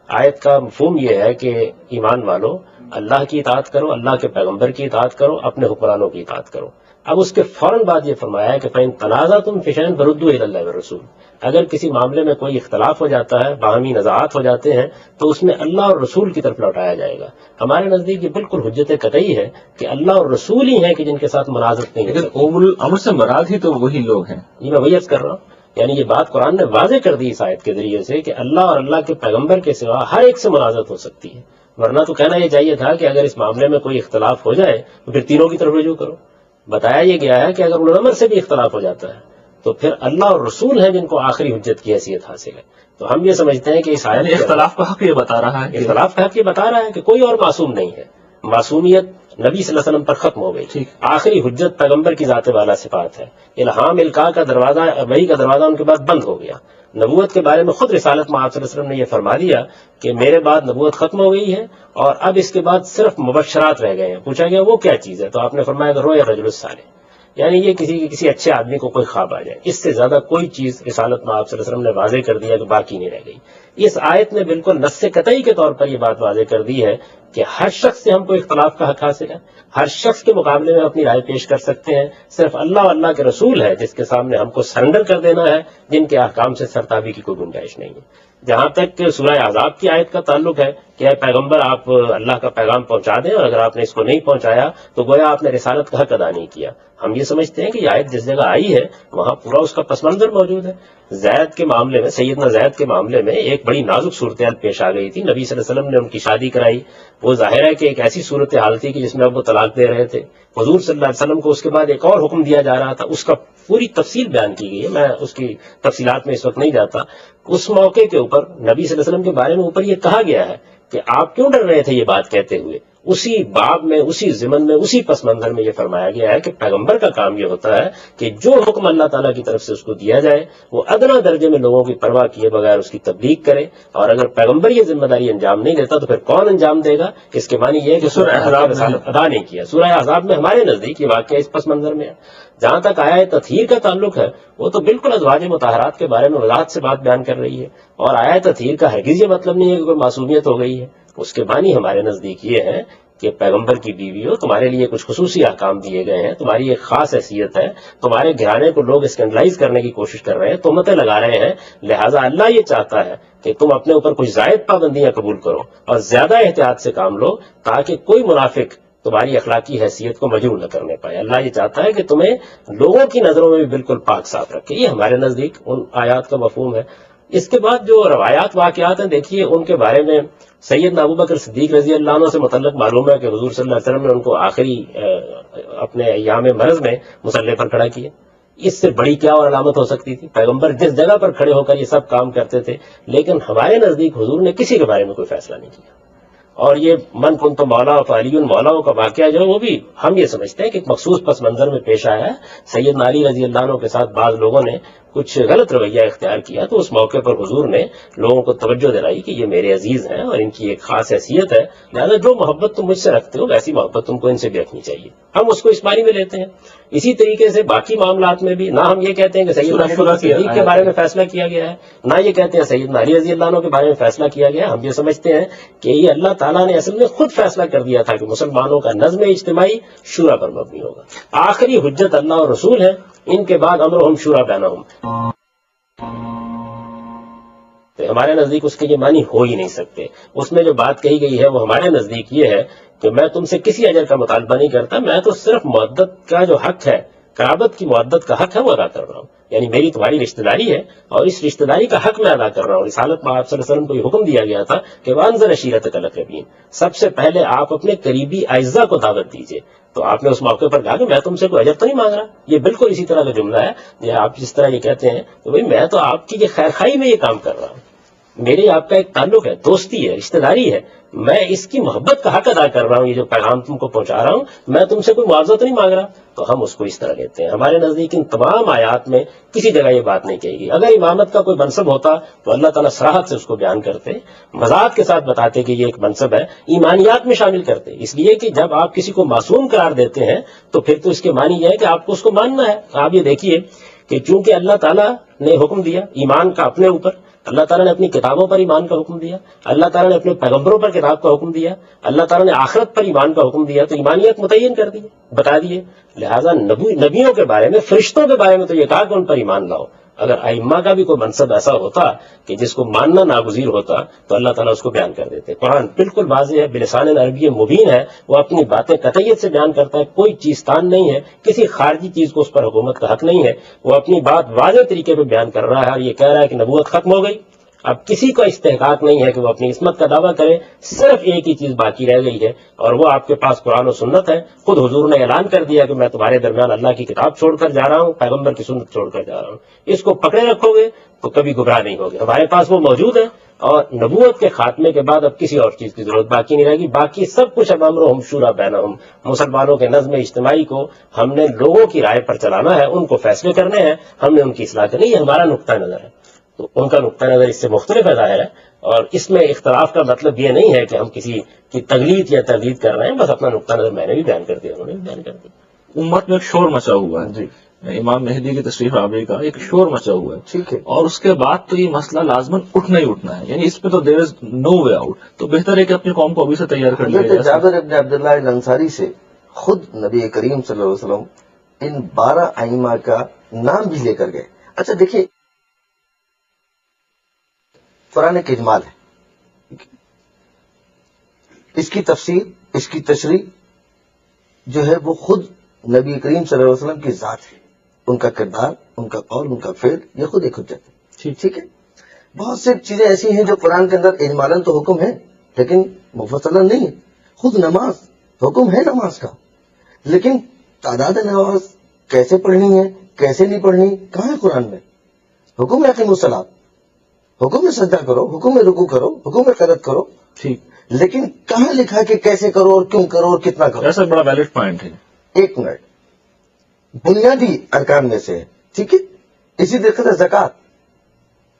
[SPEAKER 1] آیت کا مفہوم یہ ہے کہ ایمان والو اللہ کی اطاعت کرو، اللہ کے پیغمبر کی اطاعت کرو، اپنے حکمرانوں کی اطاعت کرو. اب اس کے فوراً بعد یہ فرمایا ہے کہ فإن تنازعتم فی شیء فردوہ الی اللہ والرسول. اگر کسی معاملے میں کوئی اختلاف ہو جاتا ہے، باہمی نزاعات ہو جاتے ہیں، تو اس میں اللہ اور رسول کی طرف لوٹایا جائے گا. ہمارے نزدیک یہ بالکل حجت قطعی ہے کہ اللہ اور رسول ہی ہیں کہ جن کے ساتھ منازعت نہیں ہے.
[SPEAKER 2] لیکن اول الامر سے مراد ہی تو وہی لوگ ہیں.
[SPEAKER 1] یہ میں وہی عرض کر رہا ہوں، یعنی یہ بات قرآن نے واضح کر دی اس آیت کے ذریعے سے کہ اللہ اور اللہ کے پیغمبر کے سوا ہر ایک سے منازعت ہو سکتی ہے. ورنہ تو کہنا یہ چاہیے تھا کہ اگر اس معاملے میں کوئی اختلاف ہو جائے تو پھر تینوں کی طرف رجوع کرو. بتایا یہ گیا ہے کہ اگر اول الامر سے بھی اختلاف ہو جاتا ہے تو پھر اللہ اور رسول ہیں جن کو آخری حجت کی حیثیت حاصل ہے. تو ہم یہ سمجھتے ہیں کہ اس آیت
[SPEAKER 2] اختلاف کا حق یہ بتا رہا ہے،
[SPEAKER 1] اختلاف کا حق یہ بتا رہا ہے کہ کوئی اور معصوم نہیں ہے. معصومیت نبی صلی اللہ علیہ وسلم پر ختم ہو گئی. آخری حجت پیغمبر کی ذات والا صفات ہے. الہام القاء کا دروازہ، وحی کا دروازہ ان کے بعد بند ہو گیا. نبوت کے بارے میں خود رسالت میں آپ صلی اللہ علیہ وسلم نے یہ فرما دیا کہ میرے بعد نبوت ختم ہو گئی ہے اور اب اس کے بعد صرف مبشرات رہ گئے ہیں. پوچھا گیا وہ کیا چیز ہے، تو آپ نے فرمایا کہ رویا رجل الصالح، یعنی یہ کسی اچھے آدمی کو کوئی خواب آ جائے، اس سے زیادہ کوئی چیز رسالت میں آپ صلی اللہ علیہ وسلم نے واضح کر دیا کہ باقی نہیں رہ گئی۔ اس آیت نے بالکل نص قطعی کے طور پر یہ بات واضح کر دی ہے کہ ہر شخص سے ہم کو اختلاف کا حق حاصل ہے، ہر شخص کے مقابلے میں اپنی رائے پیش کر سکتے ہیں، صرف اللہ اور اللہ کے رسول ہے جس کے سامنے ہم کو سرنڈر کر دینا ہے، جن کے احکام سے سرتابی کی کوئی گنجائش نہیں ہے۔ جہاں تک سورہ احزاب کی آیت کا تعلق ہے کہ اے پیغمبر آپ اللہ کا پیغام پہنچا دیں، اور اگر آپ نے اس کو نہیں پہنچایا تو گویا آپ نے رسالت کا حق ادا نہیں کیا۔ ہم یہ سمجھتے ہیں کہ یہ آیت جس جگہ آئی ہے وہاں پورا اس کا پس منظر موجود ہے۔ زید کے معاملے میں، سیدنا زید کے معاملے میں ایک بڑی نازک صورتحال پیش آ گئی تھی، نبی صلی اللہ علیہ وسلم نے ان کی شادی کرائی، وہ ظاہر ہے کہ ایک ایسی صورتحال تھی کہ جس میں اب وہ طلاق دے رہے تھے، حضور صلی اللہ علیہ وسلم کو اس کے بعد ایک اور حکم دیا جا رہا تھا، اس کا پوری تفصیل بیان کی گئی ہے، میں اس کی تفصیلات میں اس وقت نہیں جاتا۔ اس موقع کے اوپر نبی صلی اللہ علیہ وسلم کے بارے میں اوپر یہ کہا گیا ہے کہ آپ کیوں ڈر رہے تھے یہ بات کہتے ہوئے، اسی باب میں، اسی ضمن میں، اسی پس منظر میں یہ فرمایا گیا ہے کہ پیغمبر کا کام یہ ہوتا ہے کہ جو حکم اللہ تعالیٰ کی طرف سے اس کو دیا جائے وہ ادنا درجے میں لوگوں کی پرواہ کیے بغیر اس کی تبلیغ کرے، اور اگر پیغمبر یہ ذمہ داری انجام نہیں دیتا تو پھر کون انجام دے گا؟ اس کے معنی یہ ہے کہ سورہ احزاب رسالت ادا نہیں کیا۔ سورہ احزاب میں ہمارے نزدیک یہ واقعہ اس پس منظر میں ہے۔ جہاں تک آیت تطہیر کا تعلق ہے وہ تو بالکل ازواج مطہرات کے بارے میں وضاحت سے بات بیان کر رہی ہے، اور آیت تطہیر کا ہرگز یہ مطلب نہیں ہے کہ کوئی معصومیت ہو گئی ہے۔ اس کے معنی ہمارے نزدیک یہ ہے کہ پیغمبر کی بیوی ہو، تمہارے لیے کچھ خصوصی احکام دیے گئے ہیں، تمہاری ایک خاص حیثیت ہے، تمہارے گھرانے کو لوگ اسکینڈلائز کرنے کی کوشش کر رہے ہیں، تہمتیں لگا رہے ہیں، لہٰذا اللہ یہ چاہتا ہے کہ تم اپنے اوپر کچھ زائد پابندیاں قبول کرو اور زیادہ احتیاط سے کام لو تاکہ کوئی منافق تمہاری اخلاقی حیثیت کو مجروح نہ کرنے پائے۔ اللہ یہ چاہتا ہے کہ تمہیں لوگوں کی نظروں میں بھی بالکل پاک صاف رکھے۔ یہ ہمارے نزدیک ان آیات کا مفہوم ہے۔ اس کے بعد جو روایات واقعات ہیں، دیکھیے ان کے بارے میں سیدنا ابوبکر صدیق رضی اللہ عنہ سے متعلق معلوم ہے کہ حضور صلی اللہ علیہ وسلم نے ان کو آخری اپنے ایام مرض میں مصلی پر کھڑا کیا۔ اس سے بڑی کیا اور علامت ہو سکتی تھی؟ پیغمبر جس جگہ پر کھڑے ہو کر یہ سب کام کرتے تھے، لیکن ہمارے نزدیک حضور نے کسی کے بارے میں کوئی فیصلہ نہیں کیا۔ اور یہ من کن تو مولا فعلی مولا کا واقعہ جو ہے وہ بھی ہم یہ سمجھتے ہیں کہ ایک مخصوص پس منظر میں پیش آیا ہے۔ سیدنا علی رضی اللہ عنہ کے ساتھ بعض لوگوں نے کچھ غلط رویہ اختیار کیا تو اس موقع پر حضور نے لوگوں کو توجہ دلائی کہ یہ میرے عزیز ہیں اور ان کی ایک خاص حیثیت ہے، لہٰذا جو محبت تم مجھ سے رکھتے ہو ویسی محبت تم کو ان سے بھی رکھنی چاہیے۔ ہم اس کو اس معنی میں لیتے ہیں۔ اسی طریقے سے باقی معاملات میں بھی نہ ہم یہ کہتے ہیں کہ سیدنا ابوبکر صدیق کے بارے میں فیصلہ کیا گیا ہے، نہ یہ کہتے ہیں سیدنا علی رضی اللہ عنہ کے بارے میں فیصلہ کیا گیا ہے۔ ہم یہ سمجھتے ہیں کہ یہ اللہ تعالیٰ نے اصل میں خود فیصلہ کر دیا تھا کہ مسلمانوں کا نظم اجتماعی شورا پر مبنی ہوگا۔ آخری حجت اللہ اور رسول ہیں، ان کے بعد امرہم شورا بینہم۔ ہمارے نزدیک اس کے یہ معنی ہو ہی نہیں سکتے۔ اس میں جو بات کہی گئی ہے وہ ہمارے نزدیک یہ ہے کہ میں تم سے کسی اجر کا مطالبہ نہیں کرتا، میں تو صرف مودت کا جو حق ہے، قرابت کی مودت کا حق ہے وہ ادا کر رہا ہوں، یعنی میری تمہاری رشتہ داری ہے اور اس رشتہ داری کا حق میں ادا کر رہا ہوں۔ رسالت میں آپ صلی اللہ علیہ وسلم کو یہ حکم دیا گیا تھا کہ وانذر عشیرتک الاقربین، سب سے پہلے آپ اپنے قریبی اعزاء کو دعوت دیجیے۔ تو آپ نے اس موقع پر کہا کہ میں تم سے کوئی اجر تو نہیں مانگ رہا۔ یہ بالکل اسی طرح کا جملہ ہے یہ آپ جس طرح یہ کہتے ہیں کہ بھائی میں تو آپ کی یہ خیر خواہی میں یہ کام کر رہا ہوں، میری آپ کا ایک تعلق ہے، دوستی ہے، رشتہ داری ہے، میں اس کی محبت کا حق ادا کر رہا ہوں، یہ جو پیغام تم کو پہنچا رہا ہوں میں تم سے کوئی معاوضہ تو نہیں مانگ رہا۔ تو ہم اس کو اس طرح لیتے ہیں۔ ہمارے نزدیک ان تمام آیات میں کسی جگہ یہ بات نہیں کہی گئی۔ اگر امامت کا کوئی منصب ہوتا تو اللہ تعالیٰ صراحت سے اس کو بیان کرتے، وضاحت کے ساتھ بتاتے کہ یہ ایک منصب ہے، ایمانیات میں شامل کرتے، اس لیے کہ جب آپ کسی کو معصوم قرار دیتے ہیں تو پھر تو اس کے معنی یہ ہے کہ آپ کو اس کو ماننا ہے۔ آپ یہ دیکھیے کہ چونکہ اللہ تعالیٰ نے حکم دیا ایمان کا اپنے اوپر، اللہ تعالیٰ نے اپنی کتابوں پر ایمان کا حکم دیا، اللہ تعالیٰ نے اپنے پیغمبروں پر کتاب کا حکم دیا، اللہ تعالیٰ نے آخرت پر ایمان کا حکم دیا، تو ایمانیت متعین کر دی، بتا دیے۔ لہٰذا نبیوں کے بارے میں، فرشتوں کے بارے میں تو یہ کہا کہ ان پر ایمان لاؤ۔ اگر ائمہ کا بھی کوئی منصب ایسا ہوتا کہ جس کو ماننا ناگزیر ہوتا تو اللہ تعالیٰ اس کو بیان کر دیتے۔ قرآن بالکل واضح ہے، بلسان عربی مبین ہے، وہ اپنی باتیں قطعیت سے بیان کرتا ہے، کوئی چیز تان نہیں ہے، کسی خارجی چیز کو اس پر حکومت کا حق نہیں ہے، وہ اپنی بات واضح طریقے پہ بیان کر رہا ہے اور یہ کہہ رہا ہے کہ نبوت ختم ہو گئی، اب کسی کو استحقاق نہیں ہے کہ وہ اپنی عصمت کا دعویٰ کرے، صرف ایک ہی چیز باقی رہ گئی ہے اور وہ آپ کے پاس قرآن و سنت ہے۔ خود حضور نے اعلان کر دیا کہ میں تمہارے درمیان اللہ کی کتاب چھوڑ کر جا رہا ہوں، پیغمبر کی سنت چھوڑ کر جا رہا ہوں، اس کو پکڑے رکھو گے تو کبھی گمراہ نہیں ہوگے۔ ہمارے پاس وہ موجود ہے اور نبوت کے خاتمے کے بعد اب کسی اور چیز کی ضرورت باقی نہیں رہے گی، باقی سب کچھ اب امرہم شورا بینہم، مسلمانوں کے نظم اجتماعی کو ہم نے لوگوں کی رائے پر چلانا ہے، ان کو فیصلے کرنے ہیں، ہم نے ان کی اصلاح کرنی، یہ ہمارا نقطہ نظر ہے۔ تو ان کا نقطہ نظر اس سے مختلف ہے ظاہر ہے، اور اس میں اختلاف کا مطلب یہ نہیں ہے کہ ہم کسی کی تقلید یا تردید کر رہے ہیں، بس اپنا نقطہ نظر میں نے بھی بیان کر دیا، انہوں نے بھی بیان کر دیا۔
[SPEAKER 2] امت میں ایک شور مچا ہوا ہے
[SPEAKER 3] جی
[SPEAKER 2] امام مہدی کی تشریف آوری کا، ایک شور مچا ہوا ہے،
[SPEAKER 3] ٹھیک ہے.
[SPEAKER 2] اور اس کے بعد تو یہ مسئلہ لازماً اٹھنا ہی اٹھنا ہے، یعنی اس پہ تو دیر از نو وے آؤٹ. تو بہتر ہے کہ اپنی قوم کو ابھی سے تیار کر لیا
[SPEAKER 3] حضرت
[SPEAKER 2] جائے.
[SPEAKER 3] جابر ابن عبداللہ الانصاری سے خود نبی کریم صلی اللہ علیہ وسلم ان 12 ائمہ کا نام بھی لے کر گئے. اچھا دیکھیے، قرآن ایک اجمال ہے، اس کی تفسیر، اس کی تشریح جو ہے وہ خود نبی کریم صلی اللہ علیہ وسلم کی ذات ہے. ان کا کردار، ان کا قول، ان کا فعل، یہ خود ایک حجت ہے. ٹھیک ہے. بہت سی چیزیں ایسی ہیں جو قرآن کے اندر اجمالاً تو حکم ہے لیکن مفصلاً نہیں ہے. خود نماز حکم ہے نماز کا، لیکن تعداد نماز کیسے پڑھنی ہے، کیسے نہیں پڑھنی، کہاں ہے قرآن میں؟ حکم ہے اقیموا الصلاۃ، حکم ہے سجدہ کرو، حکم ہے رکوع کرو، حکم ہے قرات کرو،
[SPEAKER 2] ٹھیک،
[SPEAKER 3] لیکن کہاں لکھا ہے کہ کیسے کرو اور کیوں کرو اور کتنا کرو؟
[SPEAKER 2] ایسا بڑا ویلڈ پوائنٹ ہے.
[SPEAKER 3] ایک منٹ، بنیادی ارکان میں سے ہے. ٹھیک ہے. اسی طریقے سے زکوٰۃ،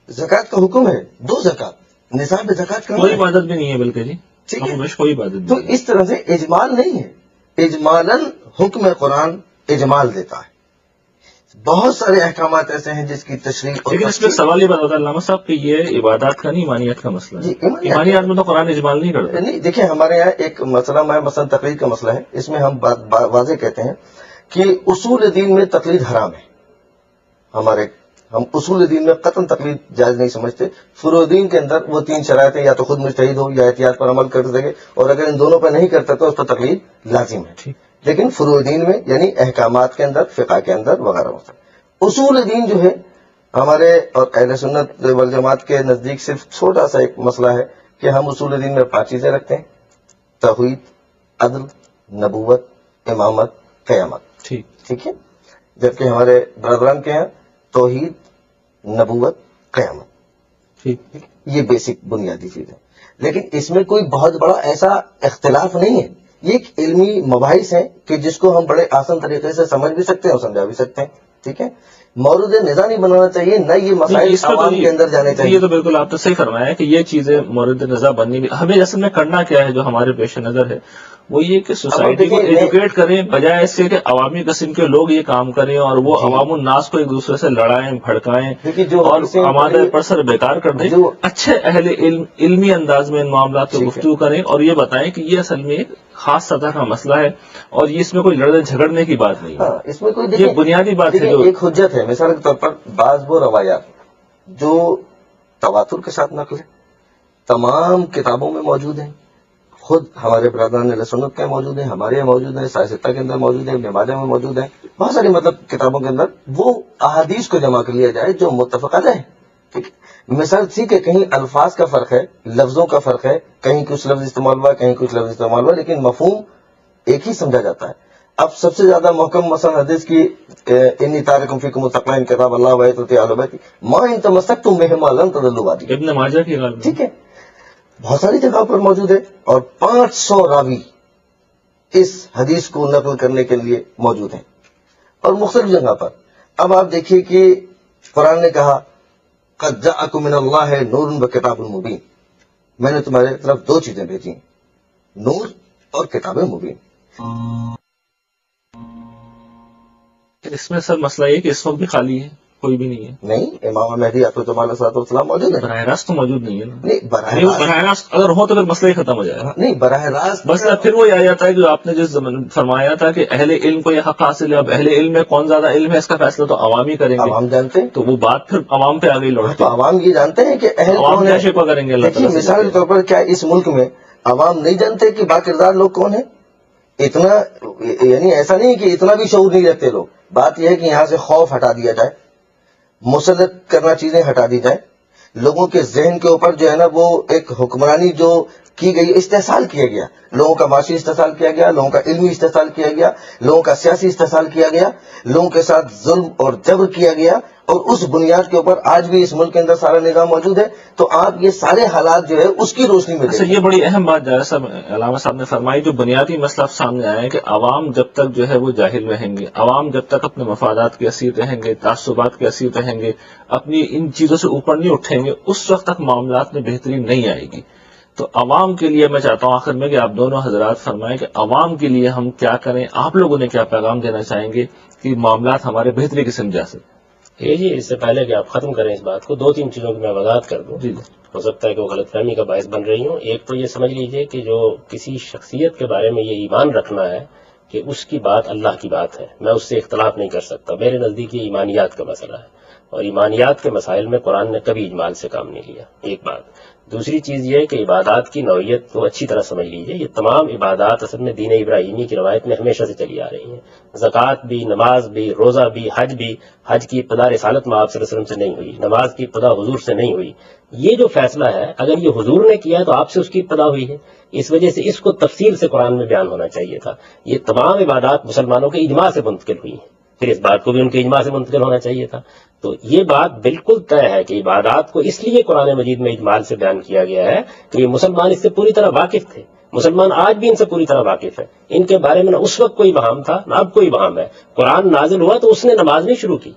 [SPEAKER 3] زکوٰۃ کا حکم ہے 2 زکوٰۃ، نصاب زکوٰۃ کا
[SPEAKER 2] کوئی عبادت بھی نہیں ہے بلکہ جی،
[SPEAKER 3] ٹھیک ہے.
[SPEAKER 2] کوئی عبادت
[SPEAKER 3] تو
[SPEAKER 2] نہیں ہے.
[SPEAKER 3] اس طرح سے اجمال نہیں ہے، اجمالاً حکم قرآن اجمال دیتا ہے. بہت سارے احکامات ایسے ہیں جس کی تشریح اور
[SPEAKER 2] لیکن اس میں سوال یہ بات ہوتا ہے علامہ صاحب کہ یہ عبادات کا نہیں ایمانیت کا مسئلہ ہے.
[SPEAKER 3] جی،
[SPEAKER 2] ایمانیات میں تو قرآن اجمال نہیں کرتا.
[SPEAKER 3] نہیں دیکھیں، ہمارے یہاں ایک مسئلہ میں مثلا تقلید کا مسئلہ ہے، اس میں ہم واضح کہتے ہیں کہ اصول دین میں تقلید حرام ہے. ہم اصول دین میں قطعاً تقلید جائز نہیں سمجھتے. فروع دین کے اندر وہ 3 شرائط ہیں، یا تو خود مجتہد ہو یا احتیاط پر عمل کر سکے، اور اگر ان دونوں پر نہیں کرتا تو اس پر تقلید لازم ہے. لیکن فروع دین میں یعنی احکامات کے اندر، فقہ کے اندر وغیرہ وغیرہ. اصول دین جو ہے ہمارے اور اہل سنت والجماعت کے نزدیک صرف چھوٹا سا ایک مسئلہ ہے کہ ہم اصول دین میں 5 چیزیں رکھتے ہیں: توحید، عدل، نبوت، امامت، قیامت. ٹھیک ہے. جبکہ ہمارے برادران کے ہیں توحید، نبوت، قیامت. یہ بیسک بنیادی چیز ہے. لیکن اس میں کوئی بہت بڑا ایسا اختلاف نہیں ہے. یہ ایک علمی مباحث ہیں کہ جس کو ہم بڑے آسان طریقے سے سمجھ بھی سکتے ہیں اور سمجھا بھی سکتے ہیں. ٹھیک ہے. مورد نظام نہیں بنانا چاہیے، نہ یہ مسائل عوام کے اندر جانے چاہیے.
[SPEAKER 2] یہ تو بالکل آپ نے صحیح فرمایا ہے کہ یہ چیزیں مورد نظام بننی بھی. ہمیں اصل میں کرنا کیا ہے جو ہمارے پیش نظر ہے وہ یہ کہ سوسائٹی کو ایجوکیٹ کریں، بجائے اس سے کہ عوامی قسم کے لوگ یہ کام کریں اور وہ عوام الناس کو ایک دوسرے سے لڑائیں بھڑکائیں اور ہمارے پرسر بیکار کر دیں. اچھے اہل علمی انداز میں ان معاملات کو گفتگو کریں اور یہ بتائیں کہ یہ اصل میں ایک خاص سطح کا مسئلہ ہے اور یہ اس میں کوئی لڑنے جھگڑنے کی بات نہیں ہے.
[SPEAKER 3] اس میں کوئی
[SPEAKER 2] یہ بنیادی بات ہے.
[SPEAKER 3] ایک حجت ہے مثال کے طور پر بعض وہ روایات جو تواتر کے ساتھ نقل ہے، تمام کتابوں میں موجود ہیں. خود ہمارے برادران اہل سنت کے موجود ہیں، ہمارے یہاں موجود ہیں، سائنستا کے اندر موجود ہیں، ابن ماجہ میں موجود ہیں، بہت ساری کتابوں کے اندر وہ احادیث کو جمع کر لیا جائے جو متفق علیہ ہے. ٹھیک ہے. مثال ٹھیک ہے، کہیں الفاظ کا فرق ہے، لفظوں کا فرق ہے، کہیں کچھ لفظ استعمال ہوا، کہیں کچھ لفظ استعمال ہوا، لیکن مفہوم ایک ہی سمجھا جاتا ہے. اب سب سے زیادہ محکم مثلا حدیث کی انی تارکم فیکم الثقلین کتاب اللہ و ایت اہل بیت ما ان تمسکتم بہما لن تضلوا بعدی.
[SPEAKER 2] ابن ماجہ کی غالب.
[SPEAKER 3] ٹھیک ہے. بہت ساری جگہ پر موجود ہے اور 500 راوی اس حدیث کو نقل کرنے کے لیے موجود ہیں اور مختلف جگہ پر. اب آپ دیکھیے کہ قرآن نے کہا قد جاءکم من اللہ نور و کتاب مبین، میں نے تمہارے طرف 2 چیزیں بھیجی، نور اور کتاب مبین.
[SPEAKER 2] اس میں سر مسئلہ یہ کہ اس وقت بھی خالی ہے، کوئی بھی نہیں ہے. نہیں،
[SPEAKER 3] امام مہدی علیہ السلام موجود ہے.
[SPEAKER 2] براہ راست تو موجود نہیں ہے نا.
[SPEAKER 3] نہیں،
[SPEAKER 2] براہ راست اگر ہو تو پھر مسئلہ ہی ختم ہو جائے گا.
[SPEAKER 3] نہیں، براہ راست
[SPEAKER 2] بس پھر وہ آ جاتا ہے جو آپ نے جس فرمایا تھا کہ اہل علم کو یہ حق حاصل ہے. اب اہل علم میں کون زیادہ علم ہے اس کا فیصلہ تو عوام ہی کریں گے.
[SPEAKER 3] عوام جانتے ہیں،
[SPEAKER 2] تو وہ بات پھر عوام پہ آ گئی لوٹ.
[SPEAKER 3] تو عوام یہ جانتے ہیں کہ اہل
[SPEAKER 2] عوام کیا شکوہ کریں گے اللہ تعالیٰ.
[SPEAKER 3] مثال کے طور پر کیا اس ملک میں عوام نہیں جانتے کہ باکردار لوگ کون ہیں؟ اتنا یعنی ایسا نہیں کہ اتنا بھی شعور نہیں رکھتے لوگ. بات یہ ہے کہ یہاں سے خوف ہٹا دیا جائے، مسلط کرنا چیزیں ہٹا دی جائیں، لوگوں کے ذہن کے اوپر جو ہے نا وہ ایک حکمرانی جو کی گئی، استحصال کیا گیا، لوگوں کا معاشی استحصال کیا گیا، لوگوں کا علمی استحصال کیا گیا، لوگوں کا سیاسی استحصال کیا گیا، لوگوں کے ساتھ ظلم اور جبر کیا گیا، اور اس بنیاد کے اوپر آج بھی اس ملک کے اندر سارا نظام موجود ہے. تو آپ یہ سارے حالات جو ہے اس کی روشنی میں
[SPEAKER 2] یہ بڑی اہم بات علامہ صاحب نے فرمائی. جو بنیادی مسئلہ سامنے آیا ہے کہ عوام جب تک جو ہے وہ جاہل رہیں گے، عوام جب تک اپنے مفادات کے اسیر رہیں گے، تعصبات کے اسیر رہیں گے، اپنی ان چیزوں سے اوپر نہیں اٹھیں گے، اس وقت تک معاملات میں بہتری نہیں آئے گی. تو عوام کے لیے میں چاہتا ہوں آخر میں کہ آپ دونوں حضرات فرمائیں کہ عوام کے لیے ہم کیا کریں، آپ لوگوں نے کیا پیغام دینا چاہیں گے کہ معاملات ہمارے بہتری کی سمت جا سکے؟
[SPEAKER 1] جی، اس سے پہلے کہ آپ ختم کریں اس بات کو، 2-3 چیزوں کی میں وضاحت کر دوں.
[SPEAKER 2] جی
[SPEAKER 1] ہو سکتا ہے کہ وہ غلط فہمی کا باعث بن رہی ہوں. ایک تو یہ سمجھ لیجئے کہ جو کسی شخصیت کے بارے میں یہ ایمان رکھنا ہے کہ اس کی بات اللہ کی بات ہے، میں اس سے اختلاف نہیں کر سکتا، میرے نزدیک یہ ایمانیات کا مسئلہ ہے، اور ایمانیات کے مسائل میں قرآن نے کبھی اجمال سے کام نہیں لیا. ایک بات. دوسری چیز یہ ہے کہ عبادات کی نوعیت کو اچھی طرح سمجھ لیجئے. یہ تمام عبادات اصل میں دین ابراہیمی کی روایت میں ہمیشہ سے چلی آ رہی ہیں. زکوٰۃ بھی، نماز بھی، روزہ بھی، حج بھی. حج کی ابتدا رسالت میں آپ صلی اللہ علیہ وسلم سے نہیں ہوئی، نماز کی ابتدا حضور سے نہیں ہوئی. یہ جو فیصلہ ہے اگر یہ حضور نے کیا ہے تو آپ سے اس کی ابتدا ہوئی ہے، اس وجہ سے اس کو تفصیل سے قرآن میں بیان ہونا چاہیے تھا. یہ تمام عبادات مسلمانوں کے اجماع سے منتقل ہوئی ہیں، پھر اس بات کو بھی ان کے اجماع سے منتقل ہونا چاہیے تھا. تو یہ بات بالکل طے ہے کہ عبادات کو اس لیے قرآن مجید میں اجمال سے بیان کیا گیا ہے کہ یہ مسلمان اس سے پوری طرح واقف تھے، مسلمان آج بھی ان سے پوری طرح واقف ہے. ان کے بارے میں نہ اس وقت کوئی وہم تھا نہ اب کوئی وہم ہے. قرآن نازل ہوا تو اس نے نماز نہیں شروع کی،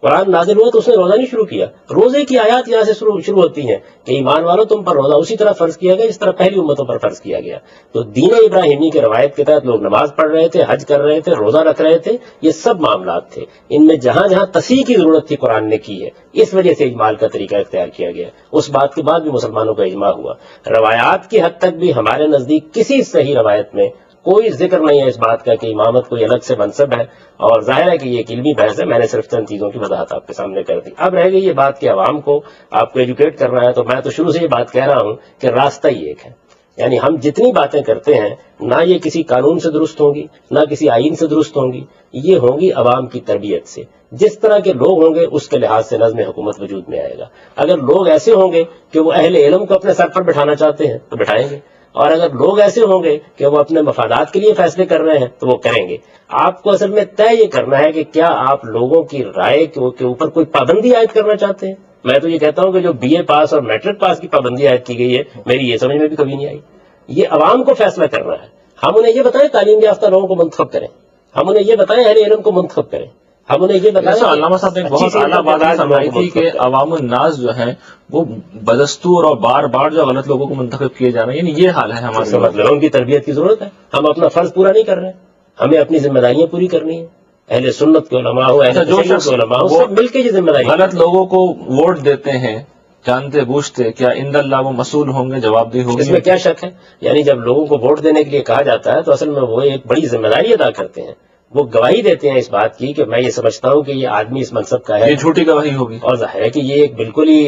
[SPEAKER 1] قرآن نازل ہوا تو اس نے روزہ نہیں شروع کیا. روزے کی آیات یہاں سے شروع ہوتی ہیں کہ ایمان والوں تم پر روزہ اسی طرح فرض کیا گیا جس طرح پہلی امتوں پر فرض کیا گیا. تو دین ابراہیمی کی روایت کے تحت لوگ نماز پڑھ رہے تھے، حج کر رہے تھے، روزہ رکھ رہے تھے. یہ سب معاملات تھے، ان میں جہاں جہاں تصحیح کی ضرورت تھی قرآن نے کی ہے، اس وجہ سے اجمال کا طریقہ اختیار کیا گیا. اس بات کے بعد بھی مسلمانوں کا اجماع ہوا. روایات کی حد تک بھی ہمارے نزدیک کسی صحیح روایت میں کوئی ذکر نہیں ہے اس بات کا کہ امامت کوئی الگ سے منصب ہے، اور ظاہر ہے کہ یہ ایک علمی بحث ہے. میں نے صرف چند چیزوں کی وضاحت آپ کے سامنے کر دی. اب رہ گئی یہ بات کہ عوام کو آپ کو ایجوکیٹ کرنا ہے، تو میں تو شروع سے یہ بات کہہ رہا ہوں کہ راستہ ہی ایک ہے. یعنی ہم جتنی باتیں کرتے ہیں نہ یہ کسی قانون سے درست ہوں گی نہ کسی آئین سے درست ہوں گی، یہ ہوں گی عوام کی تربیت سے. جس طرح کے لوگ ہوں گے اس کے لحاظ سے نظم حکومت وجود میں آئے گا. اگر لوگ ایسے ہوں گے کہ وہ اہل علم کو اپنے سر پر بٹھانا چاہتے ہیں تو بٹھائیں گے، اور اگر لوگ ایسے ہوں گے کہ وہ اپنے مفادات کے لیے فیصلے کر رہے ہیں تو وہ کریں گے. آپ کو اصل میں طے یہ کرنا ہے کہ کیا آپ لوگوں کی رائے کے اوپر کوئی پابندی عائد کرنا چاہتے ہیں. میں تو یہ کہتا ہوں کہ جو BA پاس اور میٹرک پاس کی پابندی عائد کی گئی ہے، میری یہ سمجھ میں بھی کبھی نہیں آئی. یہ عوام کو فیصلہ کرنا ہے. ہم انہیں یہ بتائیں تعلیم یافتہ لوگوں کو منتخب کریں، ہم انہیں یہ بتائیں اہل علم کو منتخب کریں، ہم انہیں یہ بتائیں.
[SPEAKER 2] علامہ صاحب نے بہت اعلیٰ بات فرمائی تھی کہ عوام الناس جو ہیں وہ بدستور اور بار بار جو غلط لوگوں کو منتخب کیے جا رہے ہیں، یعنی یہ حال ہے ہمارے.
[SPEAKER 1] مطلب ان کی تربیت کی ضرورت ہے. ہم اپنا فرض پورا نہیں کر رہے ہیں، ہمیں اپنی ذمہ داریاں پوری کرنی ہیں. اہل سنت کے علماء ہو، اہل شریعت کے علماء ہو، سب مل کے یہ ذمہ داری.
[SPEAKER 2] غلط لوگوں کو ووٹ دیتے ہیں جانتے بوجھتے، کیا اند اللہ وہ مسئول ہوں گے، جواب دہ ہوں گے؟
[SPEAKER 1] اس میں کیا شک ہے؟ یعنی جب لوگوں کو ووٹ دینے کے لیے کہا جاتا ہے تو اصل میں وہ ایک بڑی ذمہ داری ادا کرتے ہیں. وہ گواہی دیتے ہیں اس بات کی کہ میں یہ سمجھتا ہوں کہ یہ آدمی اس منصب کا ہے.
[SPEAKER 2] یہ جھوٹی گواہی ہوگی
[SPEAKER 1] اور ظاہر ہے کہ یہ ایک بالکل ہی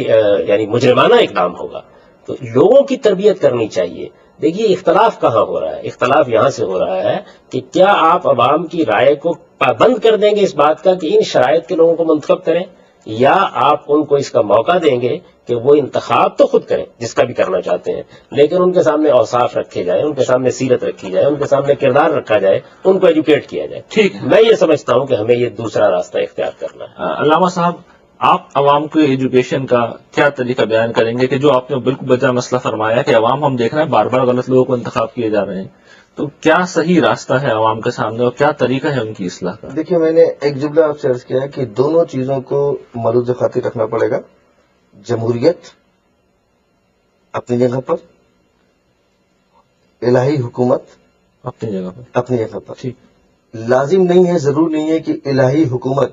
[SPEAKER 1] یعنی مجرمانہ اقدام ہوگا. تو لوگوں کی تربیت کرنی چاہیے. دیکھیے اختلاف کہاں ہو رہا ہے؟ اختلاف یہاں سے ہو رہا ہے کہ کیا آپ عوام کی رائے کو پابند کر دیں گے اس بات کا کہ ان شرائط کے لوگوں کو منتخب کریں، یا آپ ان کو اس کا موقع دیں گے کہ وہ انتخاب تو خود کریں جس کا بھی کرنا چاہتے ہیں، لیکن ان کے سامنے اوصاف رکھے جائیں، ان کے سامنے سیرت رکھی جائے، ان کے سامنے کردار رکھا جائے، ان کو ایجوکیٹ کیا جائے.
[SPEAKER 2] ٹھیک.
[SPEAKER 1] میں یہ سمجھتا ہوں کہ ہمیں یہ دوسرا راستہ اختیار کرنا ہے.
[SPEAKER 2] علامہ صاحب، آپ عوام کو ایجوکیشن کا کیا طریقہ بیان کریں گے کہ جو آپ نے بالکل بجا مسئلہ فرمایا کہ عوام ہم دیکھ رہے ہیں بار بار غلط لوگوں کو انتخاب کیے جا رہے ہیں، تو کیا صحیح راستہ ہے عوام کے سامنے اور کیا طریقہ ہے ان کی اصلاح کا؟
[SPEAKER 3] دیکھیے، میں نے ایک جملہ آپ سے عرض کیا ہے کہ دونوں چیزوں کو ملوز خاطر رکھنا پڑے گا. جمہوریت اپنی جگہ پر، الہی حکومت
[SPEAKER 2] اپنی جگہ پر.
[SPEAKER 3] ٹھیک. لازم نہیں ہے، ضرور نہیں ہے کہ الہی حکومت.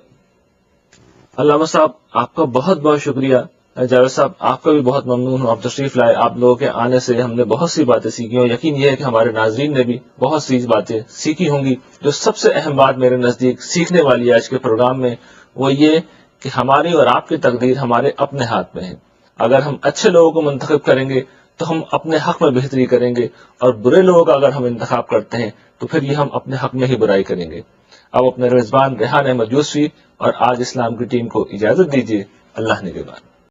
[SPEAKER 2] علامہ صاحب آپ کا بہت بہت شکریہ. جاوید صاحب آپ کا بھی بہت ممنون ہوں، آپ تشریف لائے. آپ لوگوں کے آنے سے ہم نے بہت سی باتیں سیکھی اور یقین یہ ہے کہ ہمارے ناظرین نے بھی بہت سی باتیں سیکھی ہوں گی. جو سب سے اہم بات میرے نزدیک سیکھنے والی ہے آج کے پروگرام میں وہ یہ کہ ہماری اور آپ کی تقدیر ہمارے اپنے ہاتھ میں ہے. اگر ہم اچھے لوگوں کو منتخب کریں گے تو ہم اپنے حق میں بہتری کریں گے، اور برے لوگوں کا اگر ہم انتخاب کرتے ہیں تو پھر یہ ہم اپنے حق میں ہی برائی کریں گے. اب اپنے میزبان ریحان احمد یوسفی اور آج اسلام کی ٹیم کو اجازت دیجیے. اللہ نگہبان.